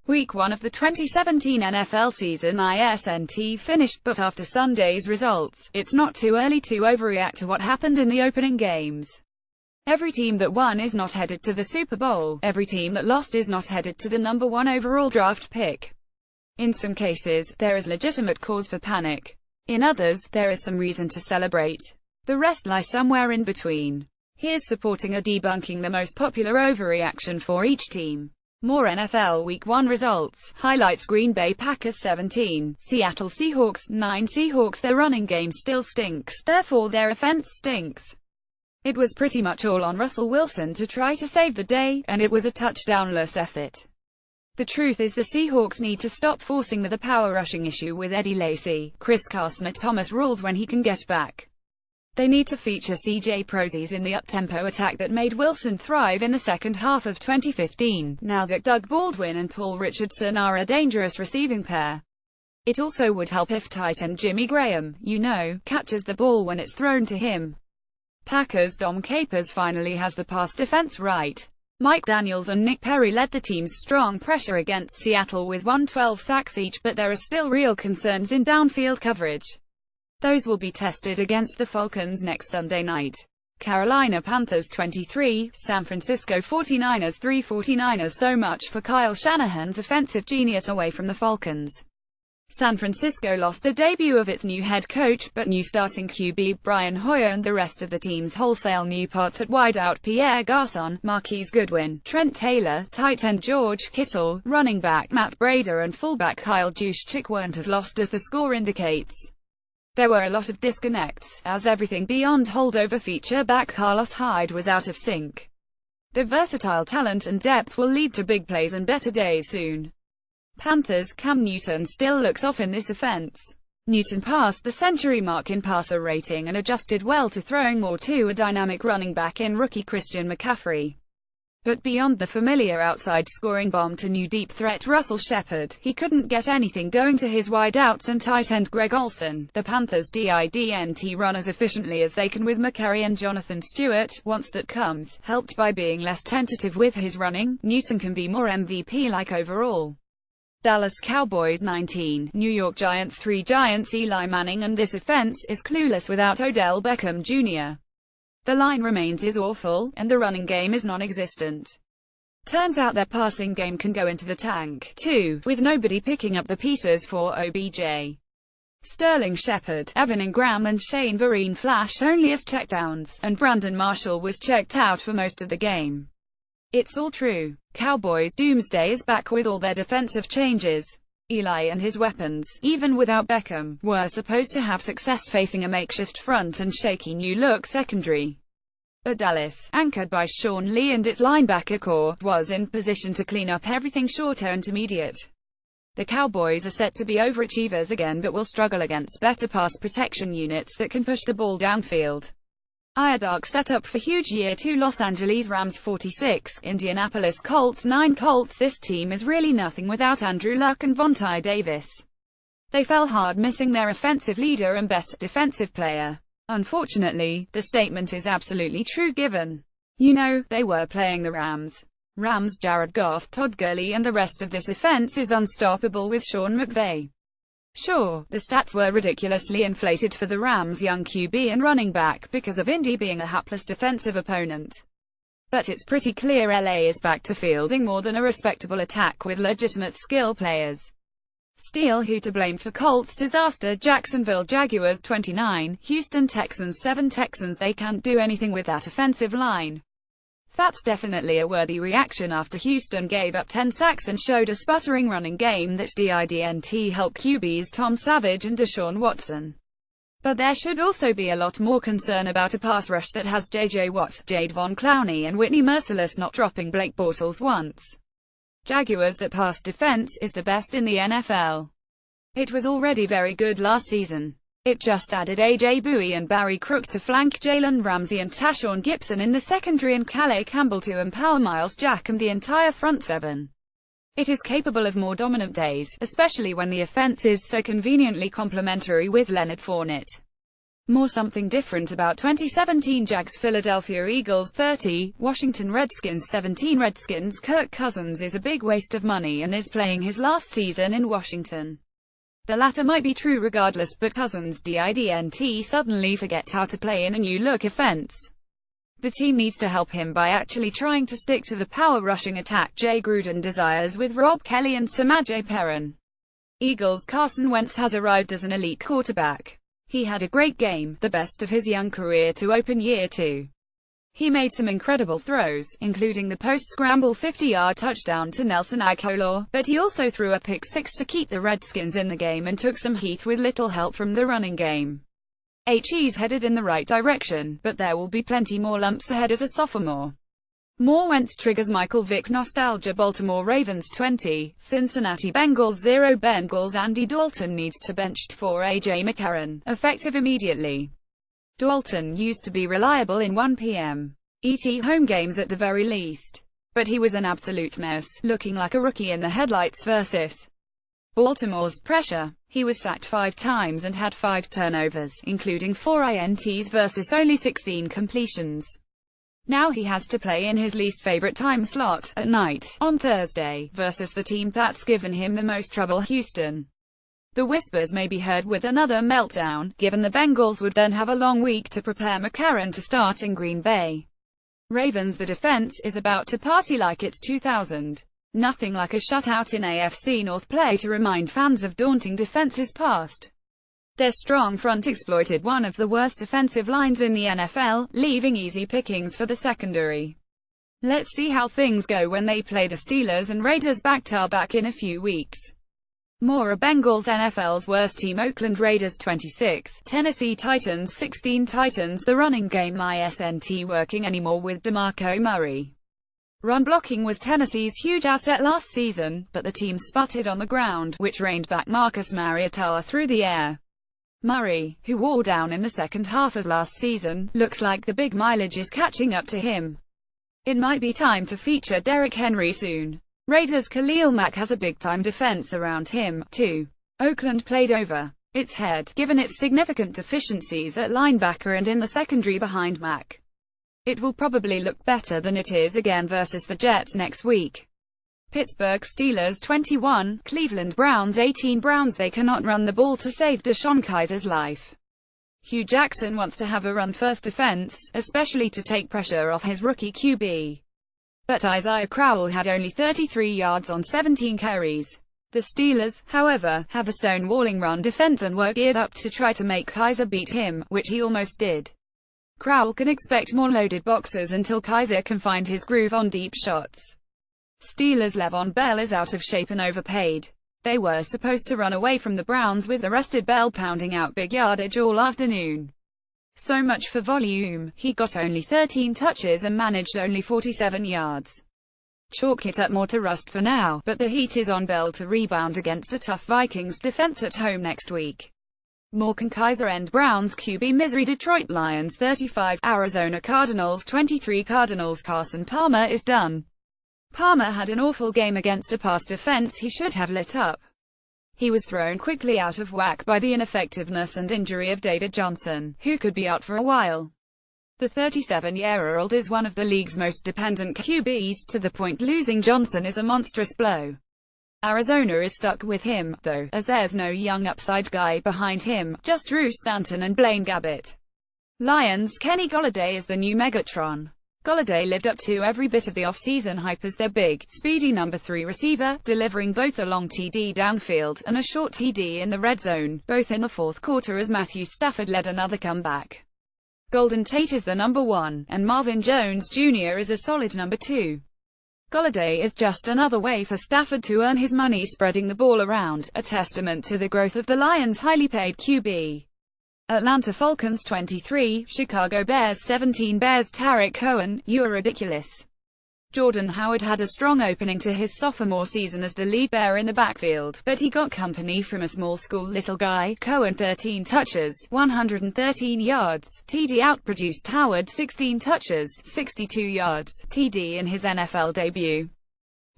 Week 1 of the 2017 NFL season isn't finished, but after Sunday's results, it's not too early to overreact to what happened in the opening games. Every team that won is not headed to the Super Bowl. Every team that lost is not headed to the number 1 overall draft pick. In some cases, there is legitimate cause for panic. In others, there is some reason to celebrate. The rest lies somewhere in between. Here's supporting or debunking the most popular overreaction for each team. More NFL Week 1 results. Highlights: Green Bay Packers 17, Seattle Seahawks 9. Seahawks, their running game still stinks, therefore their offense stinks. It was pretty much all on Russell Wilson to try to save the day, and it was a touchdownless effort. The truth is the Seahawks need to stop forcing the power rushing issue with Eddie Lacy. Chris Carson at Thomas rules when he can get back. They need to feature C.J. Prozis in the up-tempo attack that made Wilson thrive in the second half of 2015, now that Doug Baldwin and Paul Richardson are a dangerous receiving pair. It also would help if tight end Jimmy Graham, catches the ball when it's thrown to him. Packers' Dom Capers finally has the pass defense right. Mike Daniels and Nick Perry led the team's strong pressure against Seattle with 112 sacks each, but there are still real concerns in downfield coverage. Those will be tested against the Falcons next Sunday night. Carolina Panthers 23, San Francisco 49ers 3. 49ers. So much for Kyle Shanahan's offensive genius away from the Falcons. San Francisco lost the debut of its new head coach, but new starting QB Brian Hoyer and the rest of the team's wholesale new parts at wideout Pierre Garçon, Marquise Goodwin, Trent Taylor, tight end George Kittle, running back Matt Breida and fullback Kyle Juszczyk weren't as lost as the score indicates. There were a lot of disconnects, as everything beyond holdover feature back Carlos Hyde was out of sync. The versatile talent and depth will lead to big plays and better days soon. Panthers' Cam Newton still looks off in this offense. Newton passed the century mark in passer rating and adjusted well to throwing more to a dynamic running back in rookie Christian McCaffrey. But beyond the familiar outside scoring bomb to new deep threat Russell Shepard, he couldn't get anything going to his wideouts and tight end Greg Olsen. The Panthers didn't run as efficiently as they can with McCary and Jonathan Stewart. Once that comes, helped by being less tentative with his running, Newton can be more MVP-like overall. Dallas Cowboys 19, New York Giants 3. Giants Eli Manning and this offense is clueless without Odell Beckham Jr. The line remains is awful, and the running game is non-existent. Turns out their passing game can go into the tank, too, with nobody picking up the pieces for OBJ. Sterling Shepard, Evan Ingram and Shane Vereen flashed only as checkdowns, and Brandon Marshall was checked out for most of the game. It's all true. Cowboys' doomsday is back with all their defensive changes. Eli and his weapons, even without Beckham, were supposed to have success facing a makeshift front and shaky new-look secondary. But Dallas, anchored by Sean Lee and its linebacker core, was in position to clean up everything short or intermediate. The Cowboys are set to be overachievers again but will struggle against better pass protection units that can push the ball downfield. Dark setup for huge Year 2 Los Angeles Rams 46, Indianapolis Colts 9. Colts. This team is really nothing without Andrew Luck and Vontae Davis. They fell hard missing their offensive leader and best defensive player. Unfortunately, the statement is absolutely true given, they were playing the Rams. Jared Goff, Todd Gurley and the rest of this offense is unstoppable with Sean McVay. Sure, the stats were ridiculously inflated for the Rams' young QB and running back because of Indy being a hapless defensive opponent. But it's pretty clear LA is back to fielding more than a respectable attack with legitimate skill players. Steele who to blame for Colts disaster. Jacksonville Jaguars 29, Houston Texans 7. Texans, they can't do anything with that offensive line. That's definitely a worthy reaction after Houston gave up 10 sacks and showed a sputtering running game that didn't help QBs Tom Savage and Deshaun Watson. But there should also be a lot more concern about a pass rush that has J.J. Watt, Jadeveon Clowney and Whitney Merciless not dropping Blake Bortles once. Jaguars' that pass defense is the best in the NFL. It was already very good last season. It just added A.J. Bowie and Barry Crook to flank Jalen Ramsey and Tashawn Gibson in the secondary and Calais Campbell to empower Miles Jack and the entire front seven. It is capable of more dominant days, especially when the offense is so conveniently complementary with Leonard Fournette. More something different about 2017 Jags Philadelphia Eagles 30, Washington Redskins 17 Redskins Kirk Cousins is a big waste of money and is playing his last season in Washington. The latter might be true regardless, but Cousins didn't suddenly forget how to play in a new-look offense. The team needs to help him by actually trying to stick to the power rushing attack Jay Gruden desires with Rob Kelly and Samaje Perine. Eagles' Carson Wentz has arrived as an elite quarterback. He had a great game, the best of his young career to open year 2. He made some incredible throws, including the post-scramble 50-yard touchdown to Nelson Agholor, but he also threw a pick six to keep the Redskins in the game and took some heat with little help from the running game. He's headed in the right direction, but there will be plenty more lumps ahead as a sophomore. More Wentz triggers Michael Vick nostalgia. Baltimore Ravens 20, Cincinnati Bengals 0. Bengals Andy Dalton needs to benched for A.J. McCarron, effective immediately. Dalton used to be reliable in 1 p.m. ET home games at the very least. But he was an absolute mess, looking like a rookie in the headlights versus Baltimore's pressure. He was sacked 5 times and had 5 turnovers, including 4 INTs versus only 16 completions. Now he has to play in his least favorite time slot, at night, on Thursday, versus the team that's given him the most trouble, Houston. The whispers may be heard with another meltdown, given the Bengals would then have a long week to prepare McCarron to start in Green Bay. Ravens: the defense is about to party like it's 2000. Nothing like a shutout in AFC North play to remind fans of daunting defenses past. Their strong front exploited one of the worst defensive lines in the NFL, leaving easy pickings for the secondary. Let's see how things go when they play the Steelers and Raiders back-to-back in a few weeks. More Bengals: NFL's worst team Oakland Raiders 26, Tennessee Titans 16. Titans: the running game isn't working anymore with DeMarco Murray. Run blocking was Tennessee's huge asset last season, but the team sputtered on the ground, which reined back Marcus Mariota through the air. Murray, who wore down in the second half of last season, looks like the big mileage is catching up to him. It might be time to feature Derrick Henry soon. Raiders: Khalil Mack has a big-time defense around him, too. Oakland played over its head, given its significant deficiencies at linebacker and in the secondary behind Mack. It will probably look better than it is again versus the Jets next week. Pittsburgh Steelers 21, Cleveland Browns 18. Browns: they cannot run the ball to save DeShone Kizer's life. Hugh Jackson wants to have a run-first defense, especially to take pressure off his rookie QB. But Isaiah Crowell had only 33 yards on 17 carries. The Steelers, however, have a stonewalling run defense and were geared up to try to make Kizer beat him, which he almost did. Crowell can expect more loaded boxes until Kizer can find his groove on deep shots. Steelers: Le'Veon Bell is out of shape and overpaid. They were supposed to run away from the Browns with the rested Bell pounding out big yardage all afternoon. So much for volume. He got only 13 touches and managed only 47 yards. Chalk it up more to rust for now, but the heat is on Bell to rebound against a tough Vikings defense at home next week. More can Kizer end Browns QB misery. Detroit Lions 35, Arizona Cardinals 23. Cardinals: Carson Palmer is done. Palmer had an awful game against a pass defense he should have lit up. He was thrown quickly out of whack by the ineffectiveness and injury of David Johnson, who could be out for a while. The 37-year-old is one of the league's most dependent QBs, to the point losing Johnson is a monstrous blow. Arizona is stuck with him, though, as there's no young upside guy behind him, just Drew Stanton and Blaine Gabbert. Lions: Kenny Golladay is the new Megatron. Golladay lived up to every bit of the off-season hype as their big, speedy number 3 receiver, delivering both a long TD downfield and a short TD in the red zone, both in the fourth quarter as Matthew Stafford led another comeback. Golden Tate is the number 1, and Marvin Jones Jr. is a solid number 2. Golladay is just another way for Stafford to earn his money spreading the ball around, a testament to the growth of the Lions' highly paid QB. Atlanta Falcons 23, Chicago Bears 17. Bears: Tarik Cohen, you're ridiculous. Jordan Howard had a strong opening to his sophomore season as the lead bear in the backfield, but he got company from a small school little guy. Cohen 13 touches, 113 yards, TD outproduced Howard 16 touches, 62 yards, TD in his NFL debut.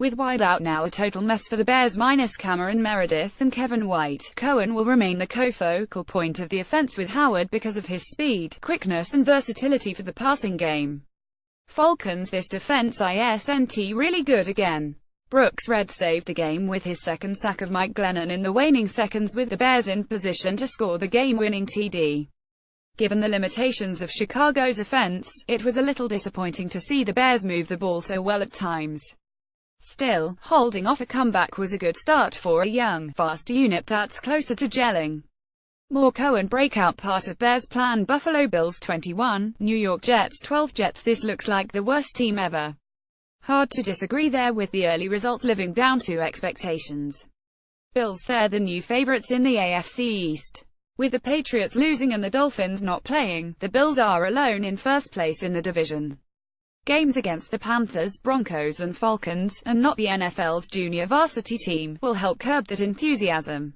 With wideout now a total mess for the Bears minus Cameron Meredith and Kevin White, Cohen will remain the co-focal point of the offense with Howard because of his speed, quickness and versatility for the passing game. Falcons: this defense isn't really good again. Brooks Red saved the game with his second sack of Mike Glennon in the waning seconds, with the Bears in position to score the game-winning TD. Given the limitations of Chicago's offense, it was a little disappointing to see the Bears move the ball so well at times. Still, holding off a comeback was a good start for a young, fast unit that's closer to gelling. More Cohen breakout part of Bears plan. Buffalo Bills 21, New York Jets 12. Jets: this looks like the worst team ever. Hard to disagree there, with the early results living down to expectations. Bills: they're the new favorites in the AFC East. With the Patriots losing and the Dolphins not playing, the Bills are alone in first place in the division. Games against the Panthers, Broncos and Falcons, and not the NFL's junior varsity team, will help curb that enthusiasm.